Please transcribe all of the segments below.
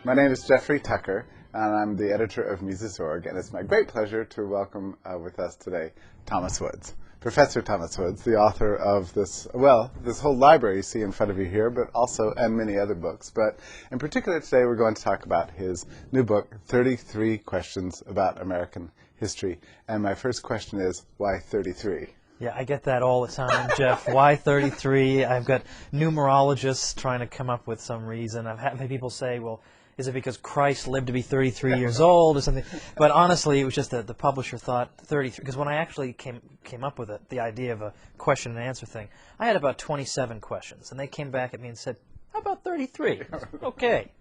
My name is Jeffrey Tucker, and I'm the editor of Mises.org, and it's my great pleasure to welcome with us today Thomas Woods. Professor Thomas Woods, the author of this whole library you see in front of you here, but also, and many other books. But in particular today we're going to talk about his new book, 33 Questions About American History. And my first question is, why 33? Yeah, I get that all the time, Jeff. Why 33? I've got numerologists trying to come up with some reason. I've had people say, well, is it because Christ lived to be 33 years old or something? But honestly, it was just that the publisher thought 33, because when I actually came up with it, the idea of a question and answer thing, I had about 27 questions, and they came back at me and said, how about 33? Okay.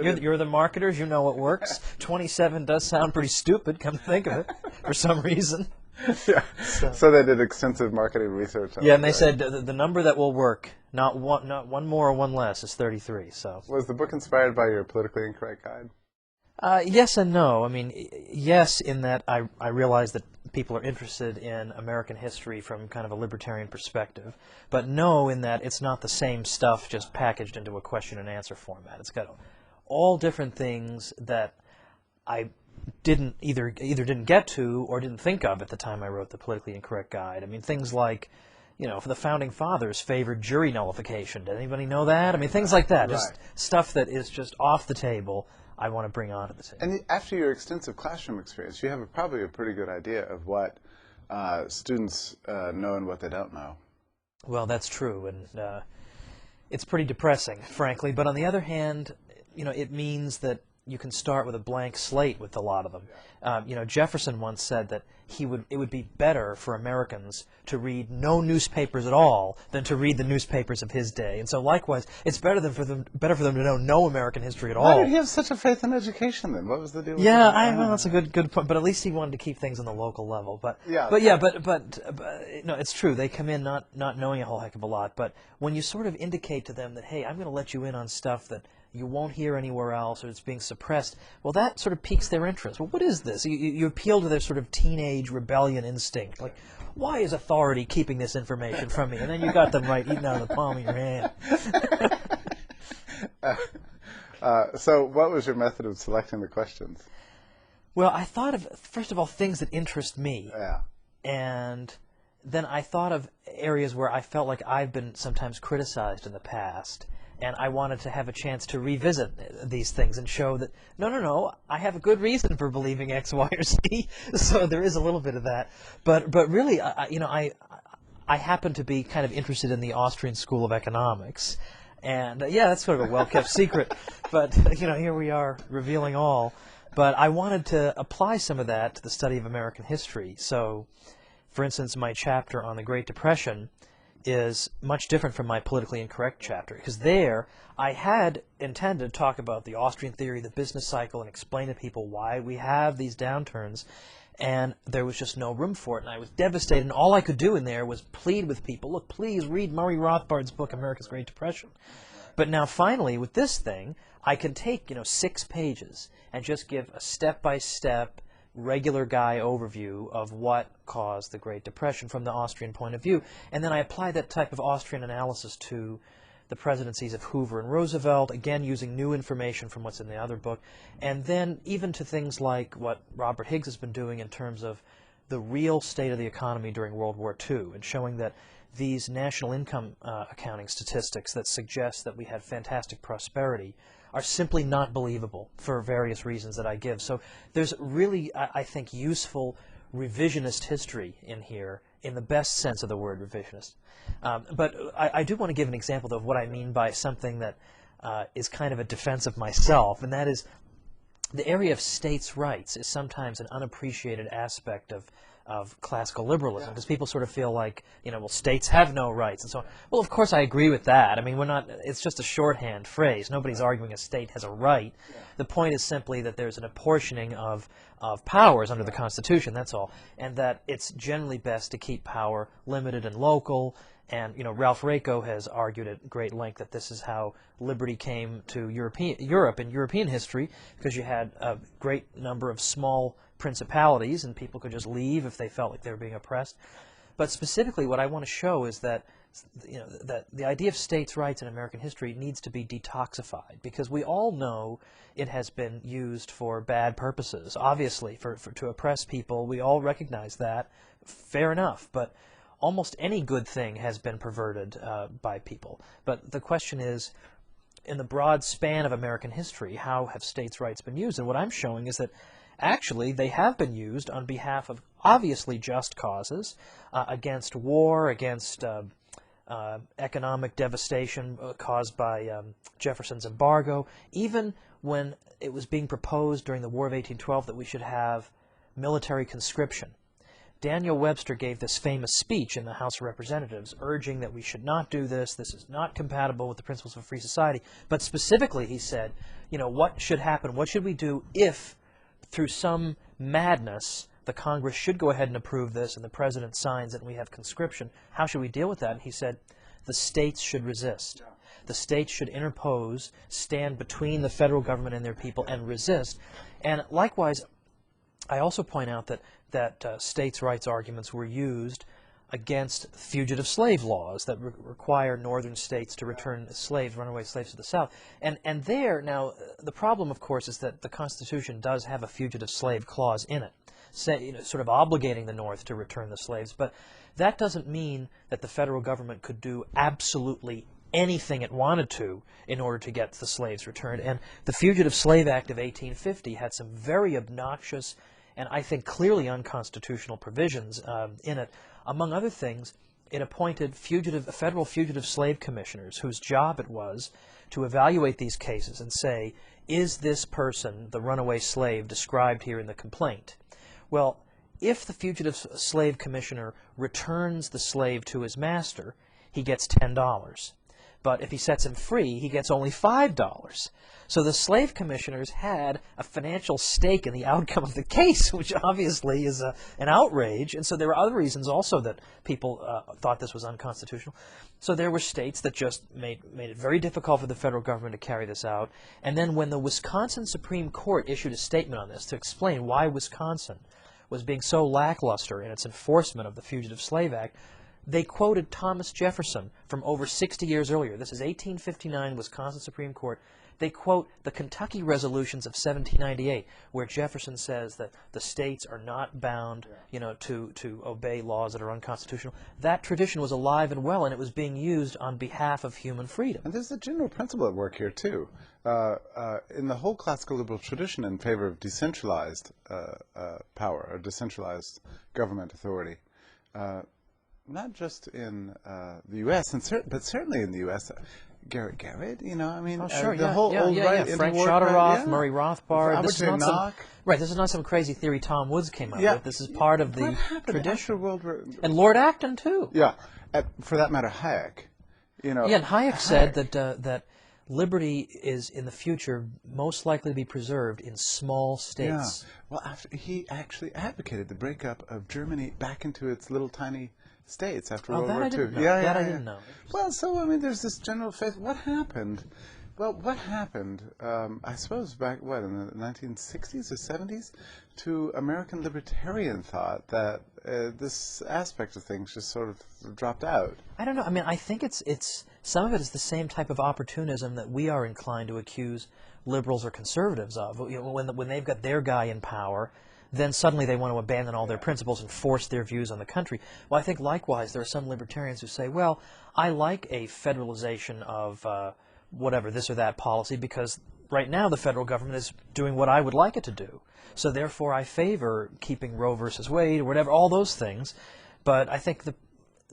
You're the marketers, you know what works. 27 does sound pretty stupid, come to think of it, for some reason. Yeah. So they did extensive marketing research on and they said the number that will work, not one more or one less, is 33. So was the book inspired by your politically incorrect guide? Yes and no. I mean, yes, in that I realize that people are interested in American history from kind of a libertarian perspective, but no, in that it's not the same stuff just packaged into a question and answer format. It's got all different things that I didn't either didn't get to or didn't think of at the time I wrote the politically incorrect guide. I mean, things like, for the founding fathers favored jury nullification. Did anybody know that? I mean, things like that. Just stuff that is just off the table. I want to bring onto the table. And after your extensive classroom experience, you have probably a pretty good idea of what students know and what they don't know. Well, that's true, and it's pretty depressing, frankly. But on the other hand, it means that you can start with a blank slate with a lot of them. Jefferson once said that it would be better for Americans to read no newspapers at all than to read the newspapers of his day. And so likewise, it's better for them to know no American history at all. Why did he have such a faith in education then? What was the deal with that? Yeah, well, that's a good point. But at least he wanted to keep things on the local level. But it's true. They come in not knowing a whole heck of a lot. But when you sort of indicate to them that, hey, I'm going to let you in on stuff that you won't hear anywhere else, or it's being suppressed, well, that sort of piques their interest. Well, what is this? You appeal to their sort of teenage rebellion instinct. Like, why is authority keeping this information from me? And then you got them right eating out of the palm of your hand. So what was your method of selecting the questions? Well, I thought of, first of all, things that interest me. Yeah. And then I thought of areas where I felt like I've been sometimes criticized in the past. And I wanted to have a chance to revisit these things and show that, no, I have a good reason for believing X, Y, or Z. So there is a little bit of that. But really, I happen to be kind of interested in the Austrian School of Economics. And, that's sort of a well-kept secret. But, here we are revealing all. But I wanted to apply some of that to the study of American history. So, for instance, my chapter on the Great Depression is much different from my politically incorrect chapter, because there I had intended to talk about the Austrian theory, the business cycle, and explain to people why we have these downturns, and there was just no room for it, and I was devastated, and all I could do in there was plead with people, look, please read Murray Rothbard's book, America's Great Depression. But now finally, with this thing, I can take 6 pages and just give a step-by-step regular guy overview of what caused the Great Depression from the Austrian point of view. And then I apply that type of Austrian analysis to the presidencies of Hoover and Roosevelt, again using new information from what's in the other book, and then even to things like what Robert Higgs has been doing in terms of the real state of the economy during World War II, and showing that these national income accounting statistics that suggest that we had fantastic prosperity are simply not believable for various reasons that I give. So there's really, I think, useful revisionist history in here, in the best sense of the word revisionist. But I do want to give an example, though, of what I mean by something that is kind of a defense of myself, and that is the area of states' rights is sometimes an unappreciated aspect of classical liberalism, because people sort of feel like, well, states have no rights and so on. Well, of course I agree with that. I mean, it's just a shorthand phrase. Nobody's arguing a state has a right. The point is simply that there's an apportioning of powers under the Constitution, that's all, and that it's generally best to keep power limited and local. And, Ralph Raico has argued at great length that this is how liberty came to Europe in European history, because you had a great number of small principalities, and people could just leave if they felt like they were being oppressed. But specifically, what I want to show is that that the idea of states' rights in American history needs to be detoxified, because we all know it has been used for bad purposes. Obviously, to oppress people, we all recognize that. Fair enough, but almost any good thing has been perverted by people. But the question is, in the broad span of American history, how have states' rights been used? And what I'm showing is that actually they have been used on behalf of obviously just causes, against war, against economic devastation caused by Jefferson's embargo, even when it was being proposed during the War of 1812 that we should have military conscription. Daniel Webster gave this famous speech in the House of Representatives urging that we should not do this, this is not compatible with the principles of a free society. But specifically he said, what should happen, what should we do if, through some madness, the Congress should go ahead and approve this and the President signs it and we have conscription? How should we deal with that? And he said, the states should resist. The states should interpose, stand between the federal government and their people and resist. And likewise, I also point out that states' rights arguments were used against fugitive slave laws that require northern states to return slaves, runaway slaves to the South. And there, now, the problem, of course, is that the Constitution does have a fugitive slave clause in it, sort of obligating the North to return the slaves. But that doesn't mean that the federal government could do absolutely anything it wanted to in order to get the slaves returned. And the Fugitive Slave Act of 1850 had some very obnoxious and I think clearly unconstitutional provisions in it. Among other things, it appointed federal fugitive slave commissioners whose job it was to evaluate these cases and say, is this person, the runaway slave described here in the complaint? Well, if the fugitive slave commissioner returns the slave to his master, he gets $10. But if he sets him free, he gets only $5. So the slave commissioners had a financial stake in the outcome of the case, which obviously is an outrage. And so there were other reasons also that people thought this was unconstitutional. So there were states that just made it very difficult for the federal government to carry this out. And then when the Wisconsin Supreme Court issued a statement on this to explain why Wisconsin was being so lackluster in its enforcement of the Fugitive Slave Act, they quoted Thomas Jefferson from over 60 years earlier. This is 1859, Wisconsin Supreme Court. They quote the Kentucky Resolutions of 1798, where Jefferson says that the states are not bound, to obey laws that are unconstitutional. That tradition was alive and well, and it was being used on behalf of human freedom. And there's a general principle at work here, too. In the whole classical liberal tradition in favor of decentralized power, or decentralized government authority, not just in the U.S., but certainly in the U.S., Garrett, Oh, sure, the whole old right Frank interwar Shuttleworth, Murray Rothbard. This is not some crazy theory Tom Woods came up with. This is part of the tradition. And Lord Acton, too. Yeah, for that matter, Hayek. And Hayek said that liberty is, in the future, most likely to be preserved in small states. Yeah. Well, he actually advocated the breakup of Germany back into its little tiny states after World War II. I didn't know. Well, so, there's this general faith. What happened? Well, what happened, I suppose, back, in the 1960s or 70s, to American libertarian thought that this aspect of things just sort of dropped out? I don't know. I think it's some of it is the same type of opportunism that we are inclined to accuse liberals or conservatives of. When they've got their guy in power, then suddenly they want to abandon all their principles and force their views on the country. Well, I think likewise there are some libertarians who say, well, I like a federalization of whatever, this or that policy, because right now the federal government is doing what I would like it to do. So therefore I favor keeping Roe versus Wade or whatever, all those things. But I think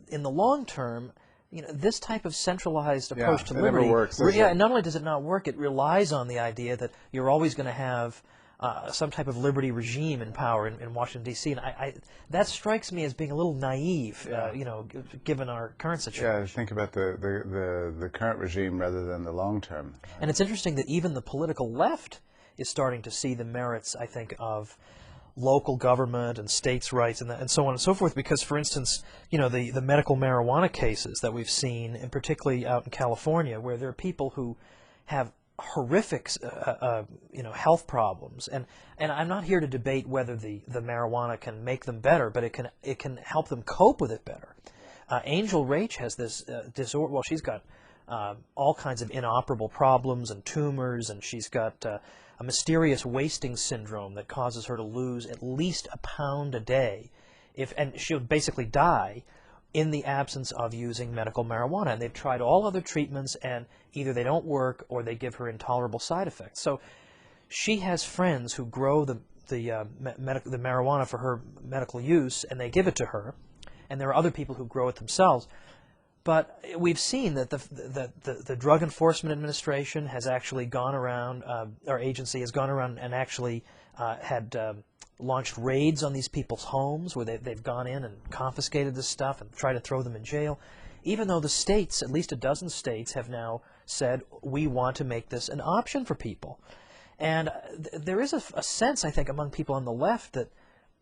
in the long term, this type of centralized approach to liberty, never works, not only does it not work, it relies on the idea that you're always going to have some type of liberty regime in power in Washington, D.C. And that strikes me as being a little naive, given our current situation. Yeah, think about the current regime rather than the long term. And it's interesting that even the political left is starting to see the merits, I think, of local government and states' rights and so on and so forth. Because, for instance, the medical marijuana cases that we've seen, and particularly out in California, where there are people who have horrific, health problems, and I'm not here to debate whether the marijuana can make them better, but it can help them cope with it better. Angel Rach has this disorder. Well, she's got all kinds of inoperable problems and tumors, and she's got a mysterious wasting syndrome that causes her to lose at least a pound a day, and she'll basically die in the absence of using medical marijuana. And they've tried all other treatments, and either they don't work or they give her intolerable side effects. So she has friends who grow the marijuana for her medical use, and they give it to her. And there are other people who grow it themselves. But we've seen that the Drug Enforcement Administration has actually gone around, our agency has gone around and actually had launched raids on these people's homes where they've gone in and confiscated this stuff and tried to throw them in jail, even though the states, at least a dozen states, have now said, we want to make this an option for people. And there is a sense, I think, among people on the left that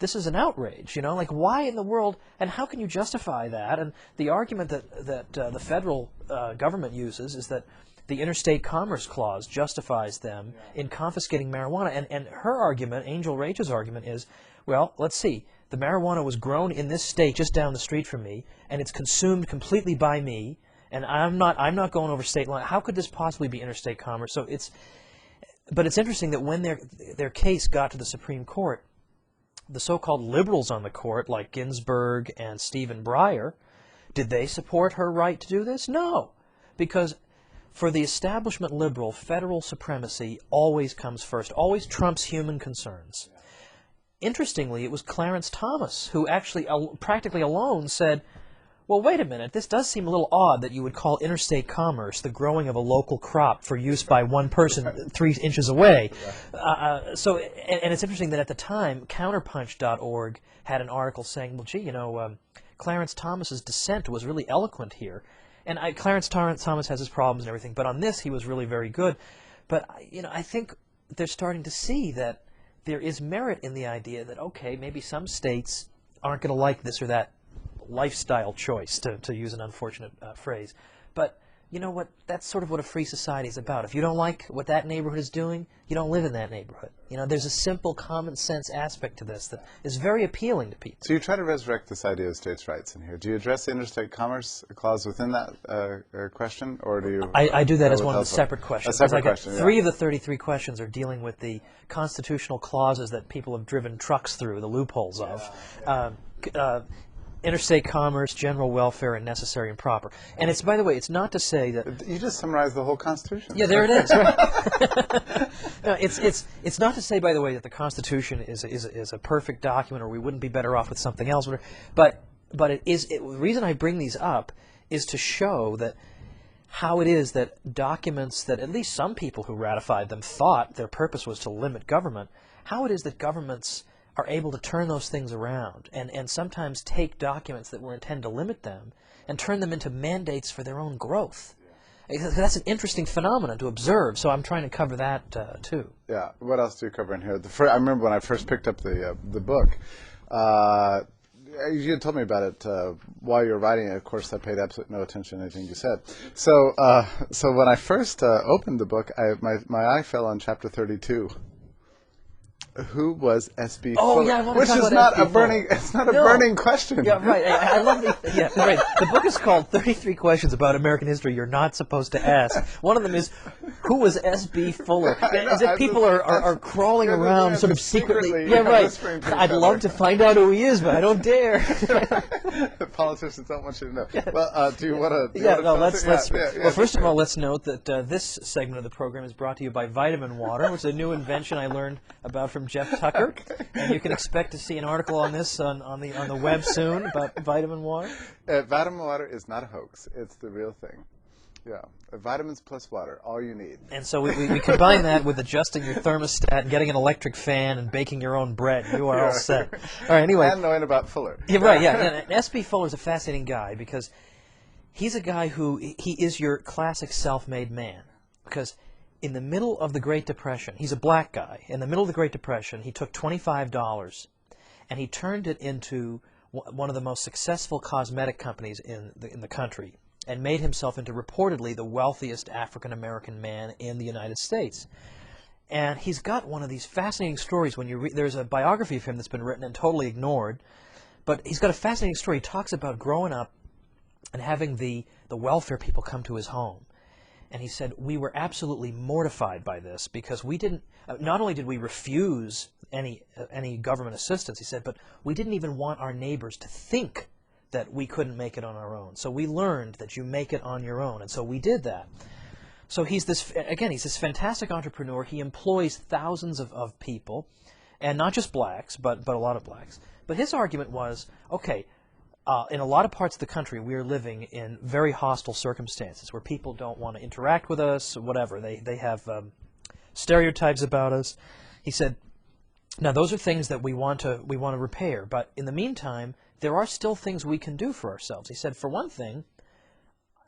this is an outrage, you know, like why in the world, and how can you justify that? And the argument that the federal government uses is that the Interstate Commerce Clause justifies them in confiscating marijuana. And her argument, Angel Rach's argument, is, well, let's see, the marijuana was grown in this state just down the street from me, and it's consumed completely by me, and I'm not going over state line. How could this possibly be interstate commerce? So but it's interesting that when their case got to the Supreme Court, the so-called liberals on the court, like Ginsburg and Stephen Breyer, did they support her right to do this? No, because for the establishment liberal, federal supremacy always comes first, always trumps human concerns. Interestingly, it was Clarence Thomas who actually practically alone said, well, wait a minute, this does seem a little odd that you would call interstate commerce the growing of a local crop for use by one person 3 inches away. And it's interesting that at the time, counterpunch.org had an article saying, well, gee, you know, Clarence Thomas's dissent was really eloquent here. And Clarence Thomas has his problems and everything, but on this he was really very good. But, you know, I think they're starting to see that there is merit in the idea that, okay, maybe some states aren't going to like this or that lifestyle choice, to use an unfortunate phrase. But you know what? That's sort of what a free society is about. If you don't like what that neighborhood is doing, you don't live in that neighborhood. You know, there's a simple common sense aspect to this that is very appealing to people. So you try to resurrect this idea of states' rights in here. Do you address the interstate commerce clause within that question, or do you? I do that as one of the separate questions. A separate question. 3 of the 33 questions are dealing with the constitutional clauses that people have driven trucks through, the loopholes of. Interstate commerce, general welfare, and necessary and proper. And it's, by the way, it's not to say that... You just summarized the whole Constitution. Yeah, there it is. Right? No, it's not to say, by the way, that the Constitution is a perfect document, or we wouldn't be better off with something else. But the reason I bring these up is to show that how it is that documents that at least some people who ratified them thought their purpose was to limit government, how it is that governments are able to turn those things around and sometimes take documents that were intended to limit them and turn them into mandates for their own growth. That's an interesting phenomenon to observe, so I'm trying to cover that too. Yeah. What else do you cover in here? I remember when I first picked up the book, you had told me about it while you were writing it. Of course, I paid absolutely no attention to anything you said. So when I first opened the book, my eye fell on chapter 32. Who was S.B. Fuller? Yeah, I want to which talk is about not a burning. It's not a burning question. Yeah, right. I love the. Yeah, right. The book is called 33 Questions About American History You're Not Supposed to Ask. One of them is, who was S.B. Fuller? As if people are crawling around sort of secretly. Yeah, right. I'd love to find out who he is, but I don't dare. Politicians don't want you to know. Well, do you want to? Well, first of all, let's note that this segment of the program is brought to you by Vitamin Water, which is a new invention I learned about from Jeff Tucker, and you can expect to see an article on this on the web soon about vitamin water. Vitamin water is not a hoax; it's the real thing. Yeah, vitamins plus water, all you need. And so we combine that with adjusting your thermostat, and getting an electric fan, and baking your own bread. You are all set. All right. Anyway, and knowing about Fuller. Yeah, right. Yeah, and S.B. Fuller is a fascinating guy because he's a guy who he is your classic self-made man because. In the middle of the Great Depression, he's a black guy. In the middle of the Great Depression, he took $25 and he turned it into one of the most successful cosmetic companies in the country and made himself into reportedly the wealthiest African-American man in the United States. And he's got one of these fascinating stories when you read. There's a biography of him that's been written and totally ignored, but he's got a fascinating story. He talks about growing up and having the welfare people come to his home. And he said, we were absolutely mortified by this because we didn't, not only did we refuse any government assistance, he said, but we didn't even want our neighbors to think that we couldn't make it on our own. So we learned that you make it on your own, and so we did that. So he's this fantastic entrepreneur. He employs thousands of people, and not just blacks, but a lot of blacks. But his argument was, okay, in a lot of parts of the country, we are living in very hostile circumstances where people don't want to interact with us, whatever. They have stereotypes about us. He said, now those are things that we want to repair, but in the meantime, there are still things we can do for ourselves. He said, for one thing,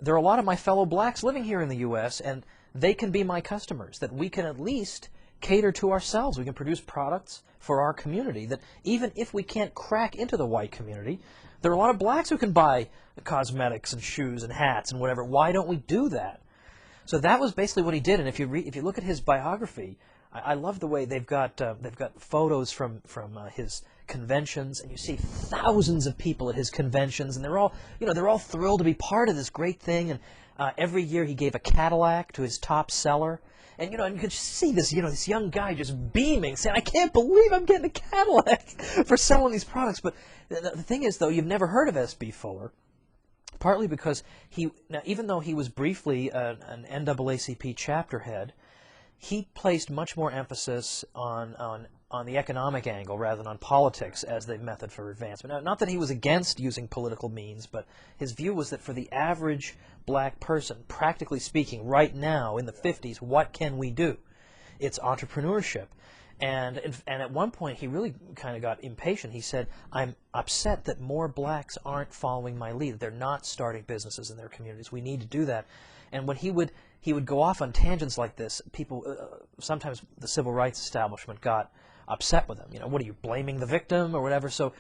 there are a lot of my fellow blacks living here in the U.S., and they can be my customers, that we can at least cater to ourselves. We can produce products for our community that even if we can't crack into the white community, there are a lot of blacks who can buy cosmetics and shoes and hats and whatever. Why don't we do that? So that was basically what he did. And if you look at his biography, I love the way they've got photos from his conventions, and you see thousands of people at his conventions, and they're all thrilled to be part of this great thing. And every year he gave a Cadillac to his top seller. And you could see this young guy just beaming, saying, "I can't believe I'm getting a Cadillac for selling these products." But the thing is, though, you've never heard of S.B. Fuller, partly because even though he was briefly an NAACP chapter head, he placed much more emphasis on the economic angle rather than on politics as the method for advancement. Now, not that he was against using political means, but his view was that for the average black person, practically speaking, right now in the 50s, what can we do? It's entrepreneurship. And at one point, he really kind of got impatient. He said, I'm upset that more blacks aren't following my lead. They're not starting businesses in their communities. We need to do that. And when he would go off on tangents like this, people, sometimes the civil rights establishment got upset with him. What are you, blaming the victim or whatever? So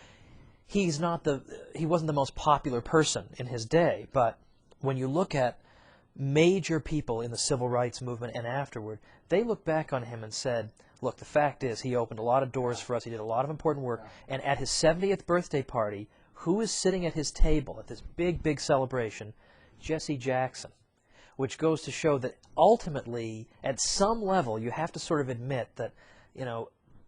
he wasn't the most popular person in his day. But when you look at major people in the civil rights movement and afterward, they look back on him and said, look, the fact is he opened a lot of doors for us. He did a lot of important work. And at his 70th birthday party, who is sitting at his table at this big, big celebration? Jesse Jackson. Which goes to show that ultimately, at some level, you have to sort of admit that,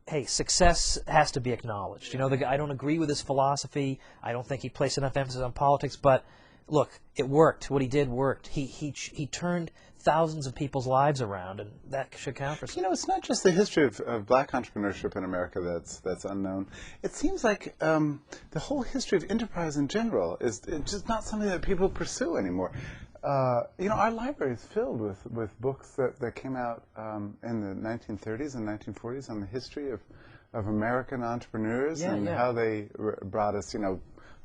hey, success has to be acknowledged. I don't agree with his philosophy. I don't think he placed enough emphasis on politics. But look, it worked. What he did worked. He turned thousands of people's lives around, and that should count for something. It's not just the history of black entrepreneurship in America that's unknown. It seems like the whole history of enterprise in general is just not something that people pursue anymore. Our library is filled with books that came out in the 1930s and 1940s on the history of American entrepreneurs and how they brought us,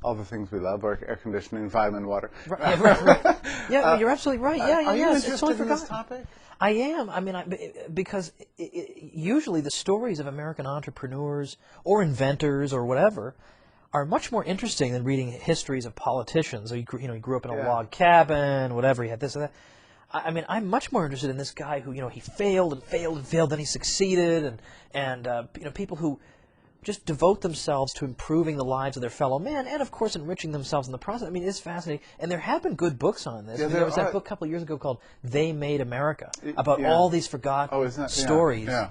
all the things we love, air conditioning, vitamin water. Right. Yeah, you're absolutely right. Are you It's interested totally in this topic? I am. Because usually the stories of American entrepreneurs or inventors or whatever are much more interesting than reading histories of politicians. He grew up in a log cabin, whatever. He had this and that. I'm much more interested in this guy who, he failed and failed and failed, then he succeeded, and people who just devote themselves to improving the lives of their fellow man and, of course, enriching themselves in the process. It's fascinating. And there have been good books on this. There was that book a couple of years ago called They Made America, about all these forgotten stories. Yeah.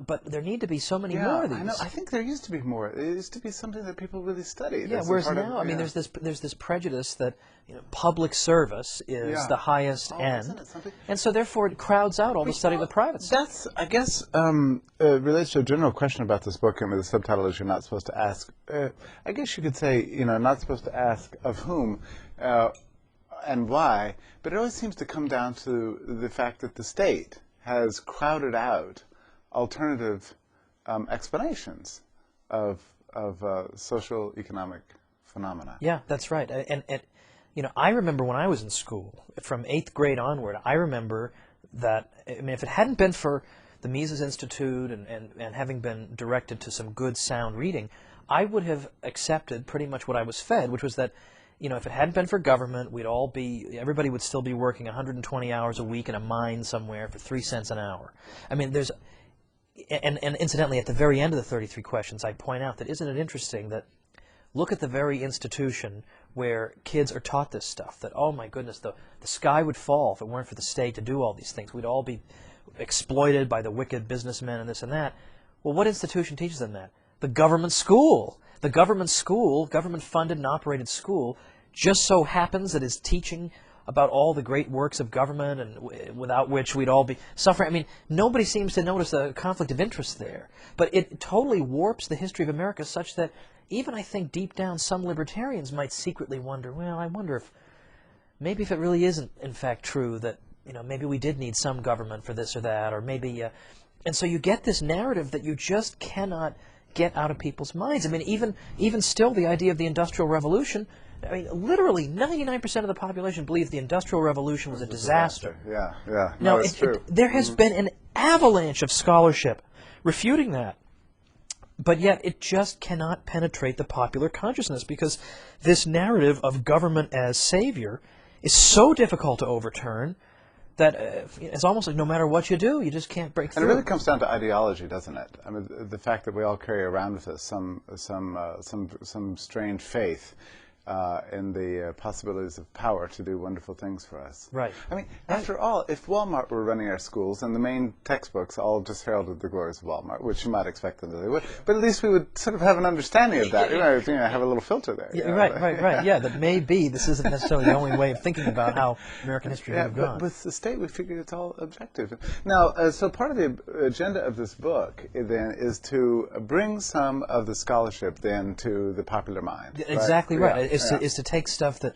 But there need to be so many more of these. I think there used to be more. It used to be something that people really studied. Yeah, whereas now, there's this prejudice that public service is the highest end, isn't it something? And so therefore it crowds out all the study of the private sector. That's, I guess, relates to a general question about this book, and the subtitle is "You're Not Supposed to Ask." I guess you could say, not supposed to ask of whom and why, but it always seems to come down to the fact that the state has crowded out alternative explanations of social economic phenomena. Yeah, that's right. And I remember when I was in school, from 8th grade onward, I remember that, if it hadn't been for the Mises Institute and having been directed to some good, sound reading, I would have accepted pretty much what I was fed, which was that, if it hadn't been for government, everybody would still be working 120 hours a week in a mine somewhere for 3 cents an hour. And incidentally, at the very end of the 33 questions, I point out that isn't it interesting that look at the very institution where kids are taught this stuff, that, oh my goodness, the sky would fall if it weren't for the state to do all these things. We'd all be exploited by the wicked businessmen and this and that. Well, what institution teaches them that? The government school. The government school, government-funded and operated school, just so happens that is teaching about all the great works of government and without which we'd all be suffering. I mean, nobody seems to notice a conflict of interest there. But it totally warps the history of America such that even I think deep down some libertarians might secretly wonder, well, I wonder if maybe if it really isn't in fact true that, you know, maybe we did need some government for this or that, or maybe, and so you get this narrative that you just cannot get out of people's minds. I mean, even still, the idea of the Industrial Revolution, I mean, literally 99% of the population believes the Industrial Revolution was a disaster. Yeah, yeah. Now, No, it's true. there has been an avalanche of scholarship refuting that. But yet it just cannot penetrate the popular consciousness because this narrative of government as savior is so difficult to overturn that it's almost like no matter what you do, you just can't break through. And it really comes down to ideology, doesn't it? I mean, the fact that we all carry around with us some strange faith in the possibilities of power to do wonderful things for us. Right. I mean, after all, if Walmart were running our schools and the main textbooks all just heralded the glories of Walmart, which you might expect them to do, but at least we would sort of have an understanding of that. You know, have a little filter there. Yeah, right. Yeah, that maybe this isn't necessarily the only way of thinking about how American history would have gone. But with the state, we figured it's all objective. Now, so part of the agenda of this book then is to bring some of the scholarship then to the popular mind. Exactly right. Yeah. Is to take stuff that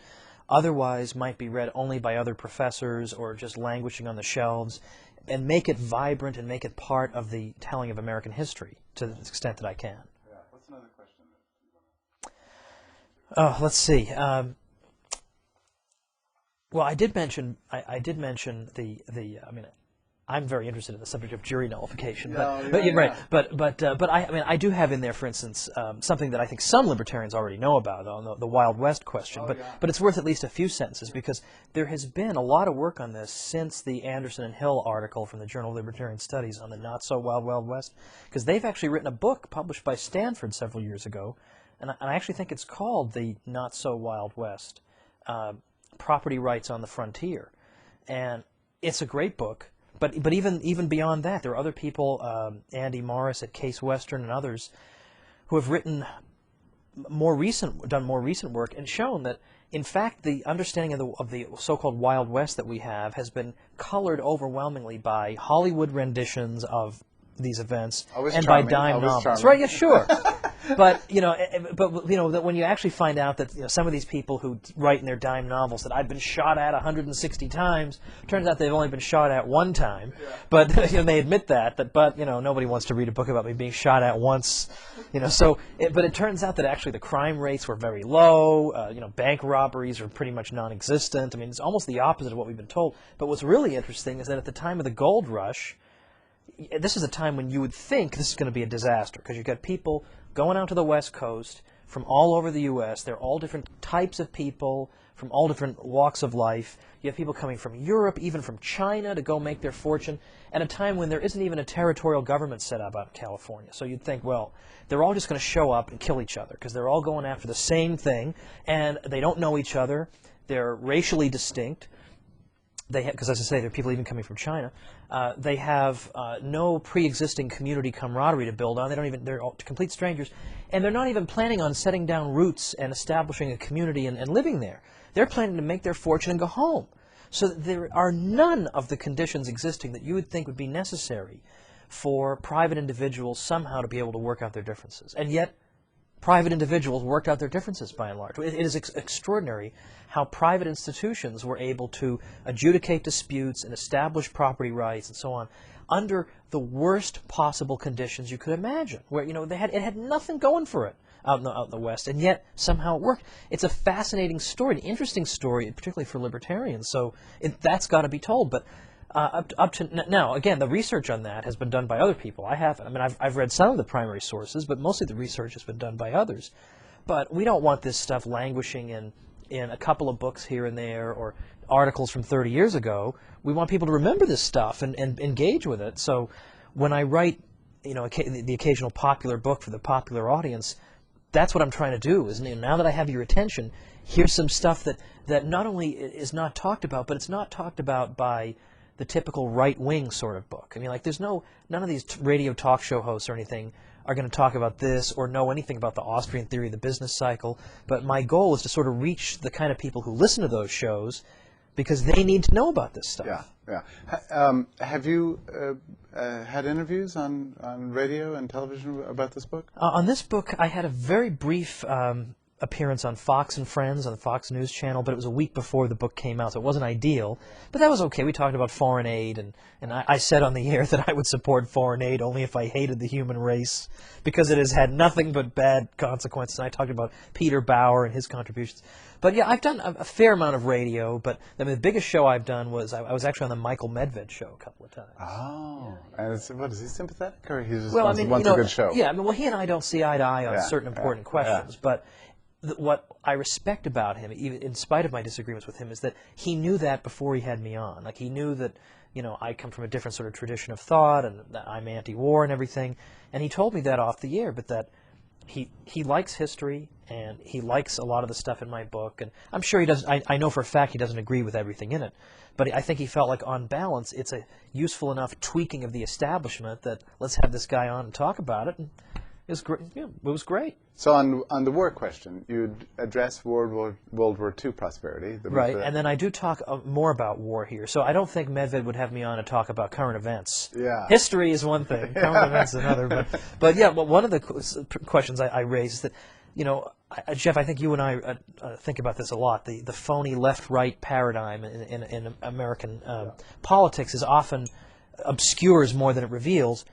otherwise might be read only by other professors or just languishing on the shelves and make it vibrant and make it part of the telling of American history to the extent that I can. Yeah. What's another question? Oh, let's see. Well, I did mention the I mean, I'm very interested in the subject of jury nullification, but I do have in there, for instance, something that I think some libertarians already know about, the Wild West question. But it's worth at least a few sentences because there has been a lot of work on this since the Anderson and Hill article from the Journal of Libertarian Studies on the not so Wild Wild West, because they've actually written a book published by Stanford several years ago, and I actually think it's called the Not So Wild West, Property Rights on the Frontier, and it's a great book. But even beyond that, there are other people, Andy Morris at Case Western and others, who have written done more recent work and shown that, in fact, the understanding of the so-called Wild West that we have has been colored overwhelmingly by Hollywood renditions of these events and by dime novels. Right? Yeah, sure. But that when you actually find out that some of these people who write in their dime novels that I've been shot at 160 times, turns out they've only been shot at one time. Yeah. But they admit but nobody wants to read a book about me being shot at once. But it turns out that actually the crime rates were very low. Bank robberies are pretty much non-existent. I mean, it's almost the opposite of what we've been told. But what's really interesting is that at the time of the gold rush, this is a time when you would think this is going to be a disaster because you've got people going out to the West Coast from all over the U.S. They're all different types of people from all different walks of life. You have people coming from Europe, even from China, to go make their fortune at a time when there isn't even a territorial government set up out in California. So you'd think, well, they're all just going to show up and kill each other because they're all going after the same thing, and they don't know each other. They're racially distinct. Because as I say, there are people even coming from China. They have no pre-existing community camaraderie to build on. They're all complete strangers. And they're not even planning on setting down roots and establishing a community and living there. They're planning to make their fortune and go home. So there are none of the conditions existing that you would think would be necessary for private individuals somehow to be able to work out their differences. And yet, private individuals worked out their differences by and large. It is extraordinary how private institutions were able to adjudicate disputes and establish property rights and so on under the worst possible conditions you could imagine, where it had nothing going for it out in the West, and yet somehow it worked. It's a fascinating story, an interesting story, particularly for libertarians. So that's got to be told. But up to now, again, the research on that has been done by other people. I haven't. I mean, I've read some of the primary sources, but mostly the research has been done by others. But we don't want this stuff languishing in a couple of books here and there or articles from 30 years ago. We want people to remember this stuff and engage with it. So when I write, the occasional popular book for the popular audience, that's what I'm trying to do. Is now that I have your attention, here's some stuff that not only is not talked about, but it's not talked about by the typical right-wing sort of book. I mean, like, none of these radio talk show hosts or anything are going to talk about this or know anything about the Austrian theory of the business cycle. But my goal is to sort of reach the kind of people who listen to those shows because they need to know about this stuff. Have you had interviews on radio and television about this book? On this book, I had a very brief appearance on Fox and Friends on the Fox News Channel, but it was a week before the book came out, so it wasn't ideal. But that was okay. We talked about foreign aid, and I said on the air that I would support foreign aid only if I hated the human race, because it has had nothing but bad consequences. And I talked about Peter Bauer and his contributions. But yeah, I've done a fair amount of radio, but the biggest show I've done was I was actually on the Michael Medved show a couple of times. Oh, and what, is he sympathetic, or he just well, wants a good show? Yeah, he and I don't see eye to eye on certain important questions, but what I respect about him, even in spite of my disagreements with him, is that he knew that before he had me on. Like, he knew that, I come from a different sort of tradition of thought, and that I'm anti-war and everything, and he told me that off the air, but that he likes history, and he likes a lot of the stuff in my book, and I'm sure he does. I know for a fact he doesn't agree with everything in it, but I think he felt like, on balance, it's a useful enough tweaking of the establishment that let's have this guy on and talk about it, and it was great. Yeah, it was great. So on the war question, you'd address World War II prosperity. Right, and then I do talk more about war here. So I don't think Medved would have me on to talk about current events. Yeah. History is one thing, current events is another. But yeah, one of the questions I raise is that, Jeff, I think you and I think about this a lot. The phony left-right paradigm in American politics is often obscures more than it reveals.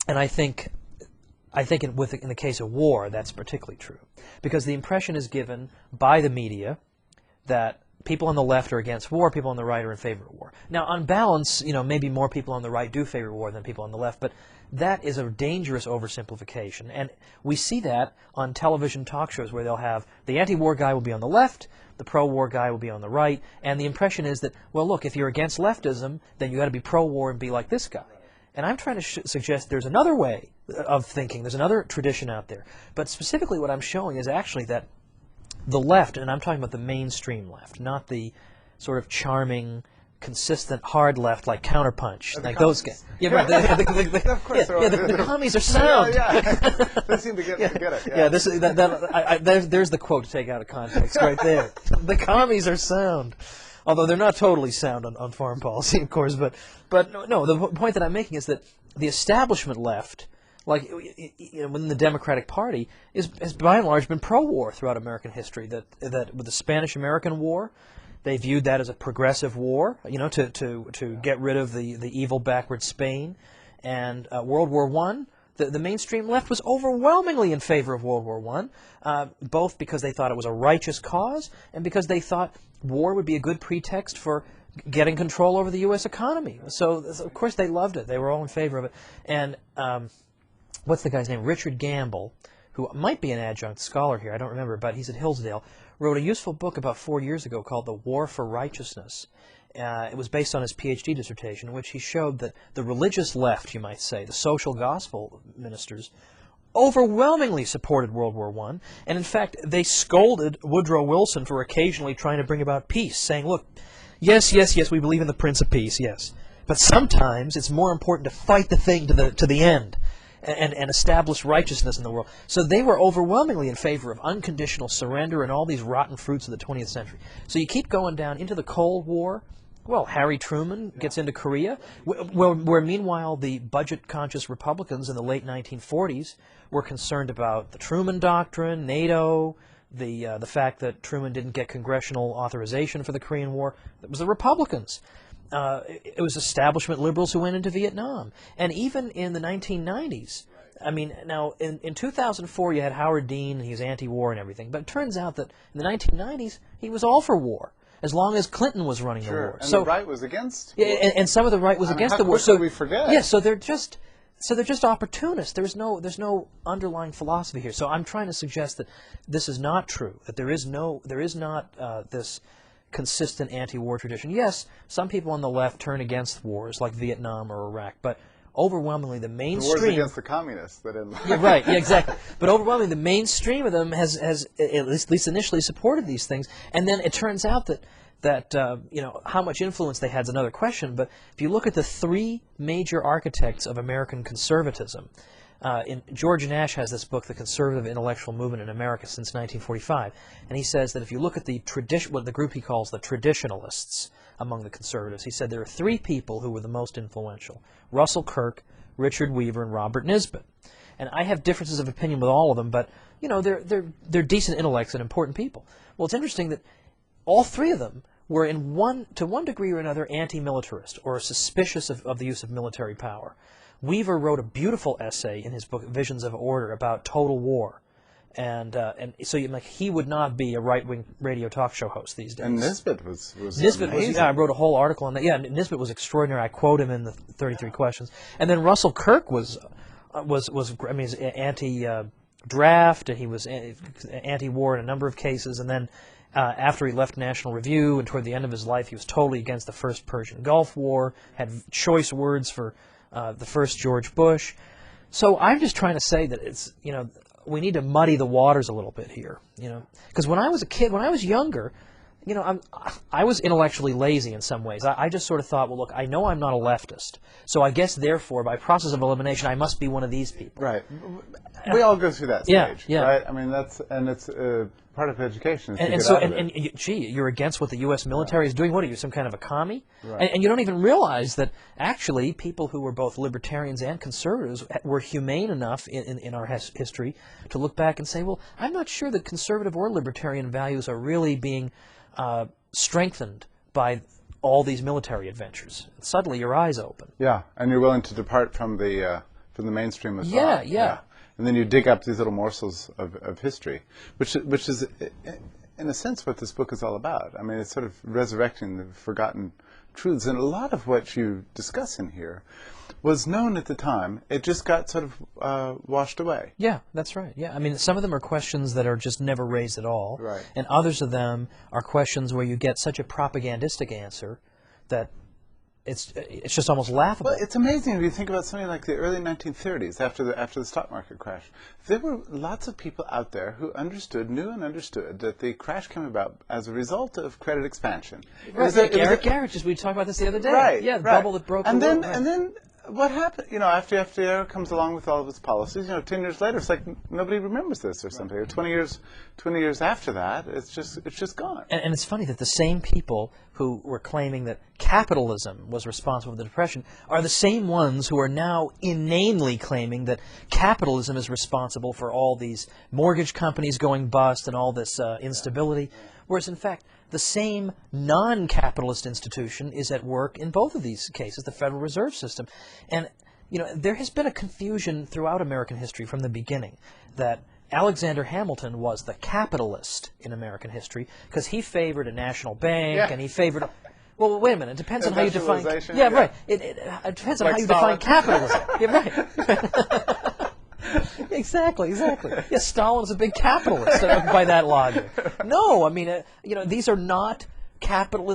And I think in the case of war, that's particularly true. Because the impression is given by the media that people on the left are against war, people on the right are in favor of war. Now, on balance, maybe more people on the right do favor war than people on the left, but that is a dangerous oversimplification. And we see that on television talk shows where they'll have the anti-war guy will be on the left, the pro-war guy will be on the right, and the impression is that, well, look, if you're against leftism, then you got to be pro-war and be like this guy. And I'm trying to suggest there's another way of thinking. There's another tradition out there. But specifically what I'm showing is actually that the left, and I'm talking about the mainstream left, not the sort of charming, consistent, hard left like Counterpunch, like those guys. Yeah, right. Of course. The commies are sound. They seem to get it. There's the quote to take out of context right there. The commies are sound. Although they're not totally sound on foreign policy, of course, but no, the point that I'm making is that the establishment left, like within the Democratic Party, has by and large been pro-war throughout American history. That with the Spanish-American War, they viewed that as a progressive war, to get rid of the evil backward Spain, and World War I. The mainstream left was overwhelmingly in favor of World War I, both because they thought it was a righteous cause and because they thought war would be a good pretext for getting control over the U.S. economy. So of course, they loved it. They were all in favor of it. And what's the guy's name? Richard Gamble, who might be an adjunct scholar here. I don't remember, but he's at Hillsdale, wrote a useful book about 4 years ago called The War for Righteousness. It was based on his PhD dissertation, in which he showed that the religious left, you might say, the social gospel ministers, overwhelmingly supported World War I, and in fact, they scolded Woodrow Wilson for occasionally trying to bring about peace, saying, look, yes, we believe in the Prince of Peace, yes, but sometimes it's more important to fight the thing to the end and establish righteousness in the world. So they were overwhelmingly in favor of unconditional surrender and all these rotten fruits of the 20th century. So you keep going down into the Cold War. Well, Harry Truman gets into Korea, where meanwhile the budget-conscious Republicans in the late 1940s were concerned about the Truman Doctrine, NATO, the fact that Truman didn't get congressional authorization for the Korean War. It was the Republicans. It was establishment liberals who went into Vietnam. And even in the 1990s, I mean, now, in 2004 you had Howard Dean, and he was anti-war and everything, but it turns out that in the 1990s he was all for war, as long as Clinton was running the war. And so the right was against war. Yeah, and some of the right was against the war. So we forget. Yeah, so they're just opportunists. There's no underlying philosophy here. So I'm trying to suggest that this is not true. That there is not this consistent anti-war tradition. Yes, some people on the left turn against wars like Vietnam or Iraq, but overwhelmingly the The mainstream. wars against the communists that didn't. Yeah, right. Yeah, exactly. But overwhelmingly, the mainstream of them has at least initially supported these things, and then it turns out that how much influence they had is another question. But if you look at the three major architects of American conservatism, George Nash has this book, The Conservative Intellectual Movement in America since 1945, and he says that if you look at what the group he calls the Traditionalists among the conservatives, he said there are three people who were the most influential: Russell Kirk, Richard Weaver, and Robert Nisbet. And I have differences of opinion with all of them, but they're decent intellects and important people. Well, it's interesting that all three of them were to one degree or another anti-militarist or suspicious of the use of military power. Weaver wrote a beautiful essay in his book Visions of Order about total war, and so he would not be a right-wing radio talk show host these days. And Nisbet was Nisbet I wrote a whole article on that. Yeah, Nisbet was extraordinary. I quote him in the 33 Questions. And then Russell Kirk was he's anti-draft, and he was anti-war in a number of cases. And then after he left National Review and toward the end of his life, he was totally against the first Persian Gulf War, had choice words for the first George Bush. So I'm just trying to say that it's, we need to muddy the waters a little bit here, because when I was a kid, when I was younger, I was intellectually lazy in some ways. I just sort of thought, well, look, I know I'm not a leftist, so I guess therefore, by process of elimination, I must be one of these people. Right. We all go through that stage, yeah. right? I mean, it's part of education. You're against what the U.S. military is doing. What are you, some kind of a commie? Right. And you don't even realize that actually people who were both libertarians and conservatives were humane enough in our history to look back and say, well, I'm not sure that conservative or libertarian values are really being strengthened by all these military adventures. And suddenly your eyes open. Yeah, and you're willing to depart from the mainstream as well. Yeah. And then you dig up these little morsels of history, which is, in a sense, what this book is all about. I mean, it's sort of resurrecting the forgotten truths. And a lot of what you discuss in here was known at the time. It just got sort of washed away. Yeah, that's right. Yeah, I mean, some of them are questions that are just never raised at all. Right. And others of them are questions where you get such a propagandistic answer that it's just almost laughable. Well, it's amazing if you think about something like the early 1930s, after the stock market crash. There were lots of people out there who knew and understood that the crash came about as a result of credit expansion. Right, Eric Garrett, we talked about this the other day. Right, yeah, the right. bubble that broke and the then, world. And then what happened? After FDR comes along with all of its policies, 10 years later, it's like nobody remembers this or something. Or 20 years after that, it's just gone. And it's funny that the same people who were claiming that capitalism was responsible for the Depression are the same ones who are now inanely claiming that capitalism is responsible for all these mortgage companies going bust and all this instability, whereas in fact the same non-capitalist institution is at work in both of these cases, the Federal Reserve System. And there has been a confusion throughout American history from the beginning that Alexander Hamilton was the capitalist in American history because he favored a national bank and he favored... Well, wait a minute. It depends on how you define... Yeah, right. It depends on how you define capitalism. Yeah, right. Exactly. Yeah, Stalin's a big capitalist by that logic. No, I mean, these are not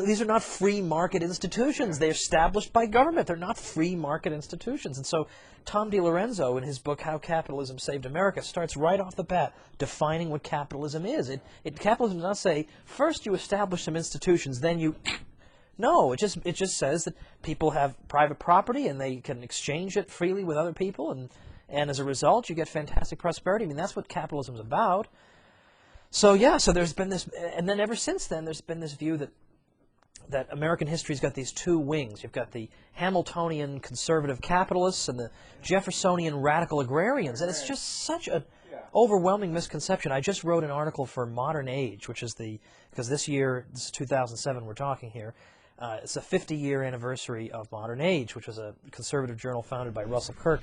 these are not free market institutions. They're established by government. They're not free market institutions. And so Tom DiLorenzo, in his book How Capitalism Saved America, starts right off the bat defining what capitalism is. Capitalism does not say, first you establish some institutions, then you... No, it just says that people have private property and they can exchange it freely with other people, and as a result you get fantastic prosperity. I mean, that's what capitalism is about. So there's been this, and then ever since then there's been this view that American history's got these two wings. You've got the Hamiltonian conservative capitalists and the Jeffersonian radical agrarians, and it's just such an overwhelming misconception. I just wrote an article for Modern Age, which is because this year, this is 2007 we're talking here, it's a 50-year anniversary of Modern Age, which was a conservative journal founded by Russell Kirk.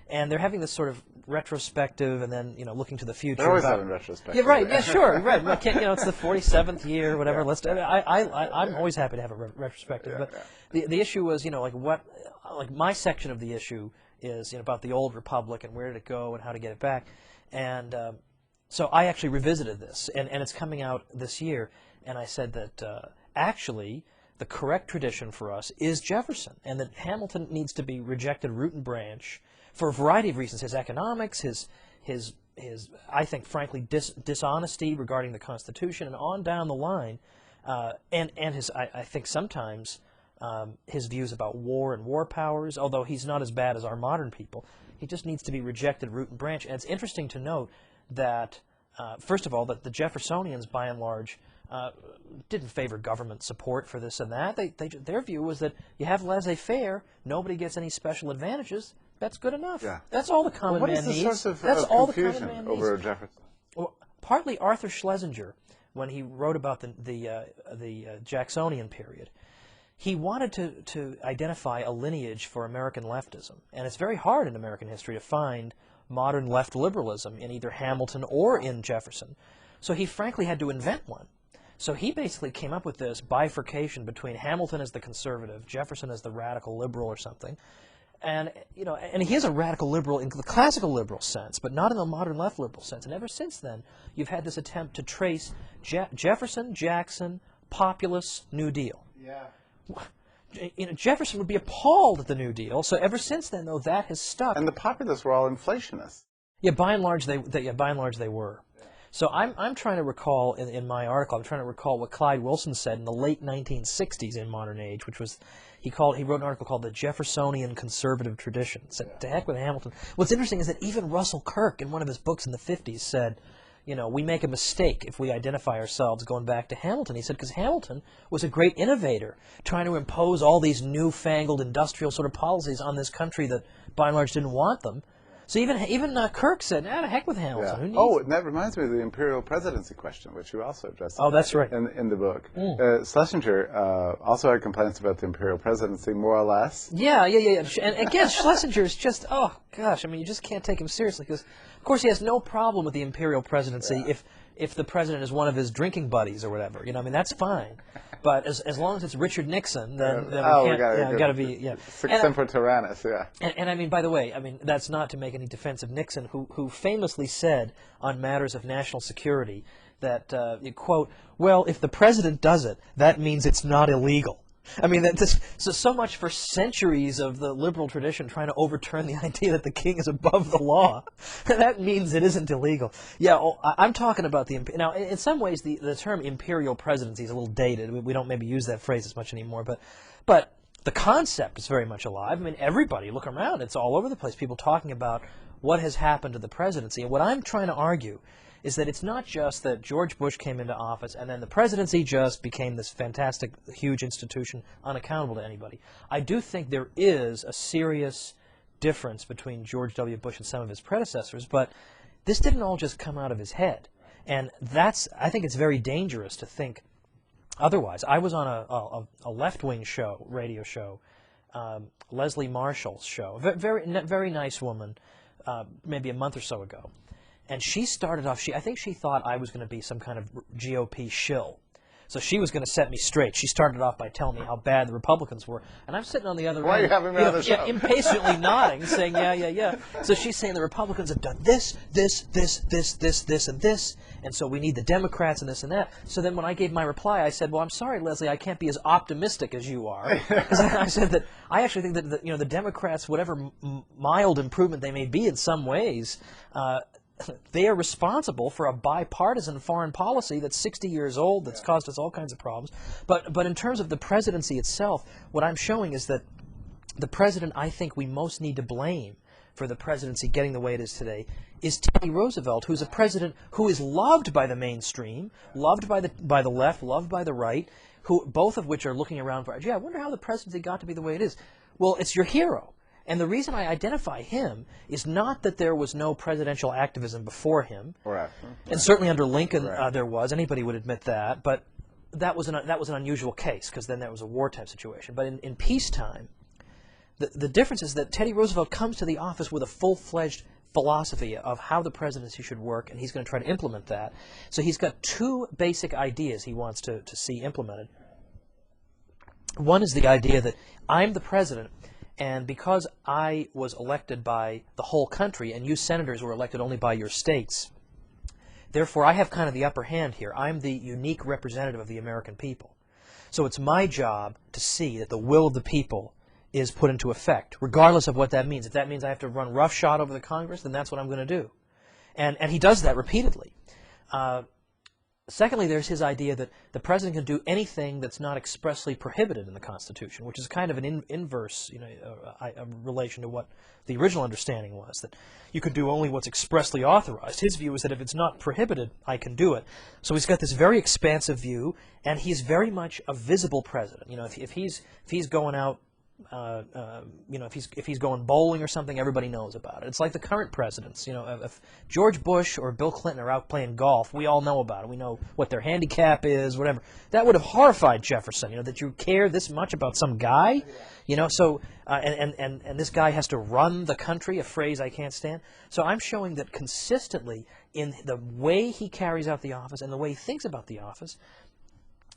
And they're having this sort of retrospective and then, looking to the future. They're always having retrospective. Yeah, right. Yeah, sure. Right. It's the 47th year, whatever. I'm always happy to have a retrospective. But the issue was, my section of the issue is, about the old republic and where did it go and how to get it back. And so I actually revisited this, and it's coming out this year. And I said that actually the correct tradition for us is Jefferson, and that Hamilton needs to be rejected root and branch for a variety of reasons: his economics, his I think, frankly, dishonesty regarding the Constitution, and on down the line, and his I think sometimes his views about war and war powers. Although he's not as bad as our modern people, he just needs to be rejected root and branch. And it's interesting to note that, first of all, that the Jeffersonians, by and large, didn't favor government support for this and that. Their view was that you have laissez-faire, nobody gets any special advantages. That's good enough. Yeah. That's all the common man needs. What is the source of That's all the confusion common man over needs. Jefferson? Well, partly Arthur Schlesinger, when he wrote about the Jacksonian period, he wanted to identify a lineage for American leftism. And it's very hard in American history to find modern left liberalism in either Hamilton or in Jefferson. So he frankly had to invent one. So he basically came up with this bifurcation between Hamilton as the conservative, Jefferson as the radical liberal or something. And, you know, and he is a radical liberal in the classical liberal sense, but not in the modern left liberal sense. And ever since then, you've had this attempt to trace Jefferson, Jackson, populist, New Deal. Yeah. You know, Jefferson would be appalled at the New Deal. So ever since then, though, that has stuck. And the populists were all inflationists. Yeah, by and large they were. So I'm trying to recall in my article, I'm trying to recall what Clyde Wilson said in the late 1960s in Modern Age, which was he wrote an article called The Jeffersonian Conservative Tradition. Said, to heck with Hamilton. What's interesting is that even Russell Kirk, in one of his books in the 50s, said, you know, we make a mistake if we identify ourselves going back to Hamilton. He said, because Hamilton was a great innovator, trying to impose all these newfangled industrial sort of policies on this country that, by and large, didn't want them. So even Kirk said, to heck with Hamilton. Yeah. Who needs And that reminds me of the Imperial Presidency question, which you also addressed. Oh, that's right. In the book. Schlesinger also had complaints about the Imperial Presidency, more or less. Yeah. And again, Schlesinger is just, oh, gosh, I mean, you just can't take him seriously, because, of course, he has no problem with the Imperial Presidency if the president is one of his drinking buddies or whatever. You know, I mean, that's fine. But as long as it's Richard Nixon, then we can't. Got to be Semper Tyrannis, And I mean, by the way, I mean that's not to make any defense of Nixon, who famously said on matters of national security that, quote, well, if the president does it, that means it's not illegal. I mean, so much for centuries of the liberal tradition trying to overturn the idea that the king is above the law. That means it isn't illegal. Yeah, I'm talking about now, in some ways, the term imperial presidency is a little dated. We don't maybe use that phrase as much anymore, but the concept is very much alive. I mean, everybody, look around, it's all over the place. People talking about what has happened to the presidency. And what I'm trying to argue is that it's not just that George Bush came into office and then the presidency just became this fantastic, huge institution unaccountable to anybody. I do think there is a serious difference between George W. Bush and some of his predecessors, but this didn't all just come out of his head. And I think it's very dangerous to think otherwise. I was on a left-wing show, radio show, Leslie Marshall's show, very nice woman, maybe a month or so ago. And she started off, I think she thought I was going to be some kind of GOP shill. So she was going to set me straight. She started off by telling me how bad the Republicans were. And I'm sitting on the other end. Why are you having me on the show? Impatiently nodding, saying, yeah. So she's saying the Republicans have done this, and this. And so we need the Democrats and this and that. So then when I gave my reply, I said, well, I'm sorry, Leslie, I can't be as optimistic as you are. Because I said that I actually think that the Democrats, whatever mild improvement they may be in some ways, they are responsible for a bipartisan foreign policy that's 60 years old, that's caused us all kinds of problems. But in terms of the presidency itself, what I'm showing is that the president I think we most need to blame for the presidency getting the way it is today is Teddy Roosevelt, who's a president who is loved by the mainstream, loved by the left, loved by the right, both of which are looking around for, gee, I wonder how the presidency got to be the way it is. Well, it's your hero. And the reason I identify him is not that there was no presidential activism before him, and certainly under Lincoln there was. Anybody would admit that, but that was an unusual case because then that was a wartime situation. But in peacetime, the difference is that Teddy Roosevelt comes to the office with a full-fledged philosophy of how the presidency should work, and he's going to try to implement that. So he's got two basic ideas he wants to see implemented. One is the idea that I'm the president, and because I was elected by the whole country and you senators were elected only by your states, therefore I have kind of the upper hand here. I'm the unique representative of the American people. So it's my job to see that the will of the people is put into effect, regardless of what that means. If that means I have to run roughshod over the Congress, then that's what I'm going to do. And he does that repeatedly. Secondly, there's his idea that the president can do anything that's not expressly prohibited in the Constitution, which is kind of an inverse, relation to what the original understanding was, that you can do only what's expressly authorized. His view is that if it's not prohibited, I can do it. So he's got this very expansive view, and he's very much a visible president. If he's going out, if he's going bowling or something, everybody knows about it. It's like the current presidents. If George Bush or Bill Clinton are out playing golf, we all know about it. We know what their handicap is, whatever. That would have horrified Jefferson. That you care this much about some guy. So and this guy has to run the country, a phrase I can't stand. So I'm showing that consistently in the way he carries out the office and the way he thinks about the office,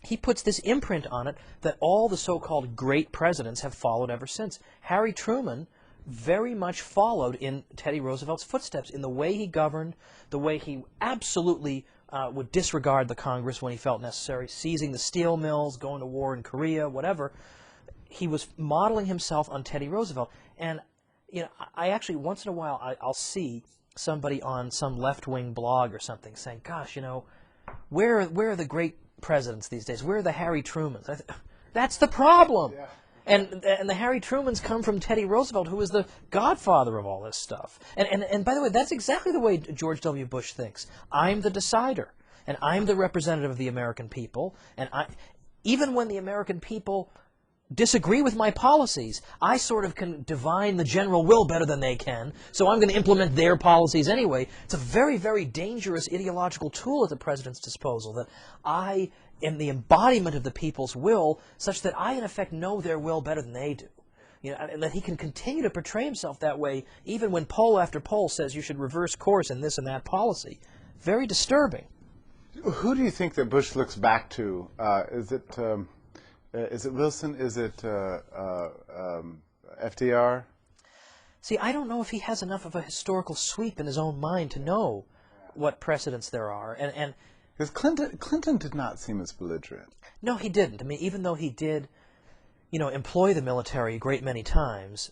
he puts this imprint on it that all the so-called great presidents have followed ever since. Harry Truman very much followed in Teddy Roosevelt's footsteps in the way he governed, the way he absolutely would disregard the Congress when he felt necessary, seizing the steel mills, going to war in Korea, whatever. He was modeling himself on Teddy Roosevelt. And I actually, once in a while, I'll see somebody on some left-wing blog or something saying, gosh, where are the great presidents these days? Where are the Harry Trumans? That's the problem. Yeah. And the Harry Trumans come from Teddy Roosevelt, who was the godfather of all this stuff. And by the way, that's exactly the way George W. Bush thinks. I'm the decider, and I'm the representative of the American people. And even when the American people disagree with my policies, I sort of can divine the general will better than they can, so I'm going to implement their policies anyway. It's a very, very dangerous ideological tool at the president's disposal, that I am the embodiment of the people's will, such that I, in effect, know their will better than they do. And that he can continue to portray himself that way, even when poll after poll says you should reverse course in this and that policy. Very disturbing. Who do you think that Bush looks back to? Is it Wilson? Is it FDR? See, I don't know if he has enough of a historical sweep in his own mind to know what precedents there are. Because Clinton did not seem as belligerent. No, he didn't. I mean, even though he did, employ the military a great many times,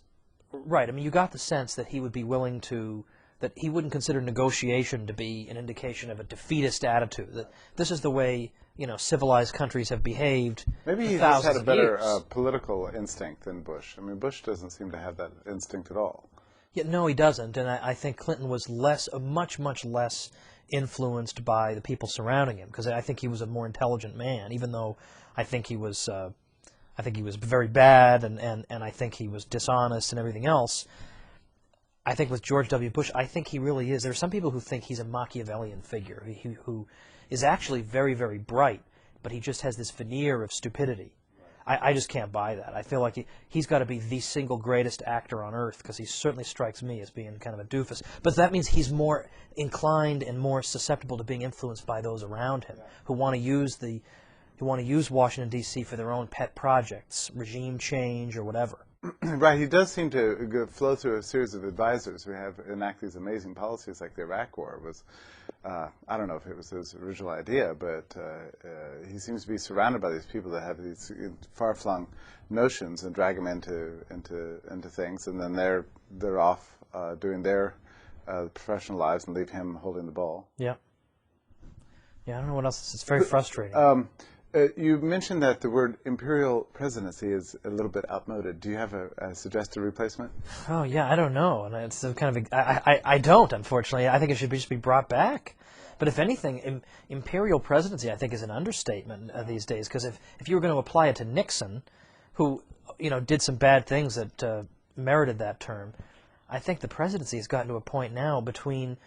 right, I mean, you got the sense that he would be willing to, that he wouldn't consider negotiation to be an indication of a defeatist attitude, that this is the way civilized countries have behaved. Maybe he just had a better political instinct than Bush. I mean, Bush doesn't seem to have that instinct at all. Yeah, no, he doesn't. And I think Clinton was much, much less influenced by the people surrounding him, because I think he was a more intelligent man, even though I think he was very bad, and I think he was dishonest and everything else. I think with George W. Bush, I think he really is. There are some people who think he's a Machiavellian figure, who is actually very, very bright, but he just has this veneer of stupidity. I just can't buy that. I feel like he's got to be the single greatest actor on earth, because he certainly strikes me as being kind of a doofus. But that means he's more inclined and more susceptible to being influenced by those around him, who want to use Washington, D.C. for their own pet projects, regime change or whatever. Right, he does seem to flow through a series of advisors who have enact these amazing policies, like the Iraq War was. I don't know if it was his original idea, but he seems to be surrounded by these people that have these far-flung notions and drag him into things, and then they're off doing their professional lives and leave him holding the ball. Yeah. Yeah, I don't know what else. It's very frustrating. You mentioned that the word Imperial Presidency is a little bit outmoded. Do you have a suggested replacement? Oh, yeah, I don't know. And it's kind of I don't, unfortunately. I think it should just be brought back. But if anything, Imperial Presidency, I think, is an understatement these days. Because if you were going to apply it to Nixon, who did some bad things that merited that term, I think the presidency has gotten to a point now between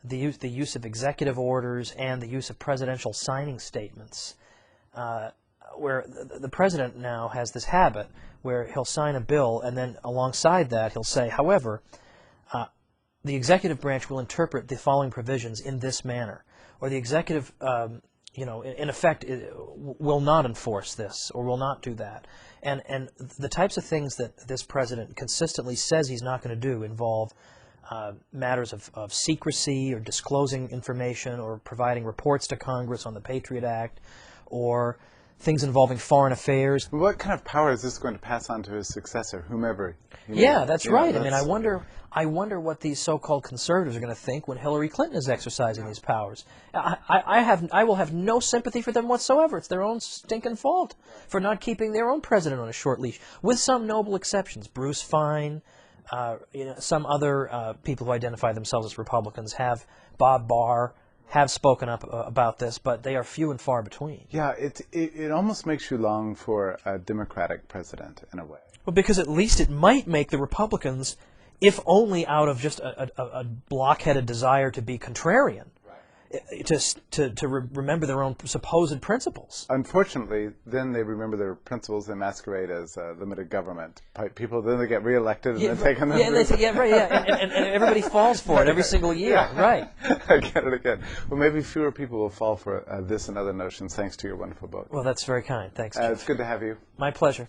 the use of executive orders and the use of presidential signing statements, where the president now has this habit where he'll sign a bill, and then alongside that he'll say, however, the executive branch will interpret the following provisions in this manner, or the executive, in effect, will not enforce this or will not do that. And the types of things that this president consistently says he's not going to do involve matters of secrecy or disclosing information or providing reports to Congress on the Patriot Act, or things involving foreign affairs. What kind of power is this going to pass on to his successor, whomever? Yeah, that's right. I mean, I wonder what these so-called conservatives are going to think when Hillary Clinton is exercising these powers. I will have no sympathy for them whatsoever. It's their own stinking fault for not keeping their own president on a short leash, with some noble exceptions. Bruce Fine, some other people who identify themselves as Republicans Bob Barr, have spoken up about this, but they are few and far between. Yeah, it almost makes you long for a Democratic president in a way. Well, because at least it might make the Republicans, if only out of just a blockheaded desire to be contrarian, to remember their own supposed principles. Unfortunately, then they remember their principles and masquerade as limited government people. Then they get reelected and then take on them. And everybody falls for it every single year. Yeah. Right. Again. Well, maybe fewer people will fall for this and other notions thanks to your wonderful book. Well, that's very kind. Thanks. It's good to have you. My pleasure.